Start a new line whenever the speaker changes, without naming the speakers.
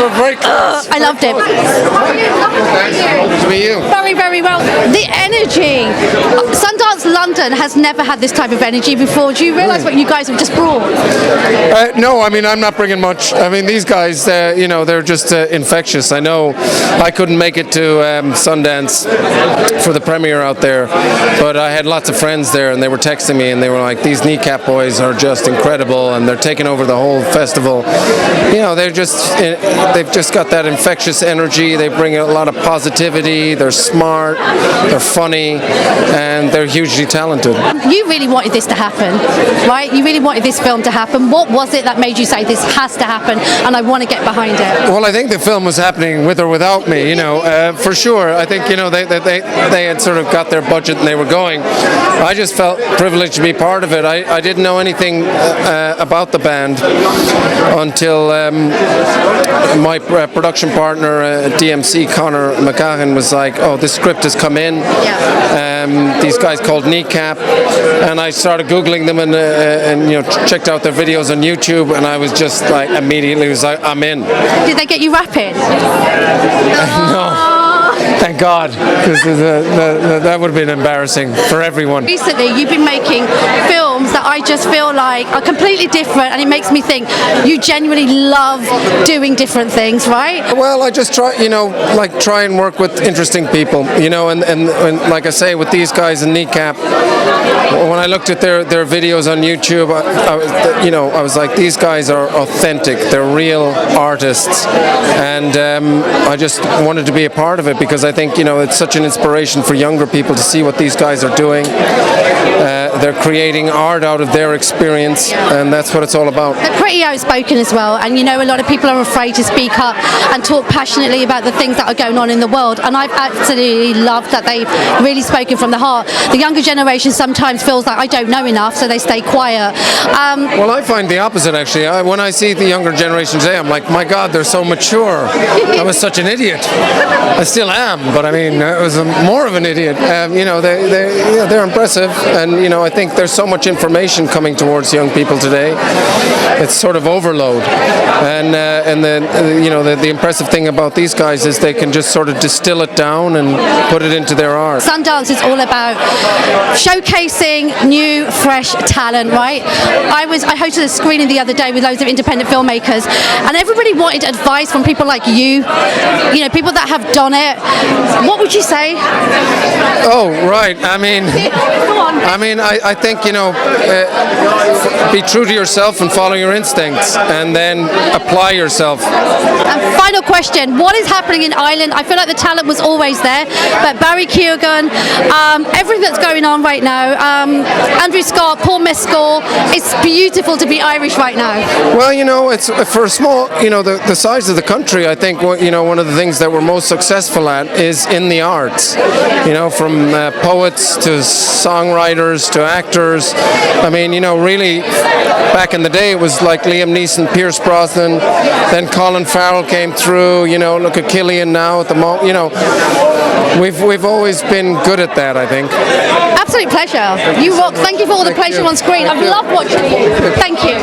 very close.
I loved it.
To be you.
Very, very well. The energy. Sundance London has never had this type of energy before. Do you realise what you guys have just brought?
No, I mean, I'm not bringing much. I mean, these guys, they're just infectious. I know I couldn't make it to Sundance for the premiere out there, but I had lots of friends there, and they were texting me, and they were like, these Kneecap boys are just incredible, and they're taking over the whole festival. They've just got that infectious energy. They bring a lot of positivity. They're smart, they're funny, and they're hugely talented.
You really wanted this to happen, right? You really wanted this film to happen. What was it that made you say this has to happen and I want to get behind it?
Well, I think the film was happening with or without me, for sure. I think, they had sort of got their budget and they were going. I just felt privileged to be part of it. I didn't know anything about the band until my production partner at DMC, Conor McGahan, was like, oh, this script has come in. These guys called Kneecap, and I started Googling them and checked out their videos on YouTube, and I was just like, immediately was like, I'm in.
Did they get you rapping?
No. Thank God, because that would have been embarrassing for everyone.
Recently, you've been making films that I just feel like are completely different, and it makes me think you genuinely love doing different things, right?
Well, I just try, try and work with interesting people, and like I say, with these guys in Kneecap, when I looked at their videos on YouTube, I was like, these guys are authentic, they're real artists, and I just wanted to be a part of it because I think, it's such an inspiration for younger people to see what these guys are doing. They're creating art out of their experience, and that's what it's all about.
They're pretty outspoken as well, and a lot of people are afraid to speak up and talk passionately about the things that are going on in the world, and I've absolutely loved that they've really spoken from the heart. The younger generation sometimes feels like I don't know enough, so they stay quiet.
Well, I find the opposite, actually. When I see the younger generation today, I'm like, my God, they're so mature. I was such an idiot. I still am, but I mean, I was more of an idiot. They're impressive, and I think there's so much information coming towards young people today. It's sort of overload, and the impressive thing about these guys is they can just sort of distill it down and put it into their art.
Sundance is all about showcasing new, fresh talent, right? I hosted a screening the other day with loads of independent filmmakers, and everybody wanted advice from people like you, people that have done it. What would you say?
Oh, right. I mean, I think, be true to yourself and follow your instincts, and then apply yourself.
And final question, what is happening in Ireland? I feel like the talent was always there, but Barry Keoghan, everything that's going on right now, Andrew Scott, Paul Mescal, it's beautiful to be Irish right now.
Well, it's for a small, the size of the country, I think, one of the things that we're most successful at is in the arts, from poets to songwriters to actors. I mean, really, back in the day, it was like Liam Neeson, Pierce Brosnan, then Colin Farrell came through, look at Kieran now at the moment, we've always been good at that, I think.
Absolute pleasure. You rock. Thank you for all the pleasure on screen. I've loved watching you. Thank you.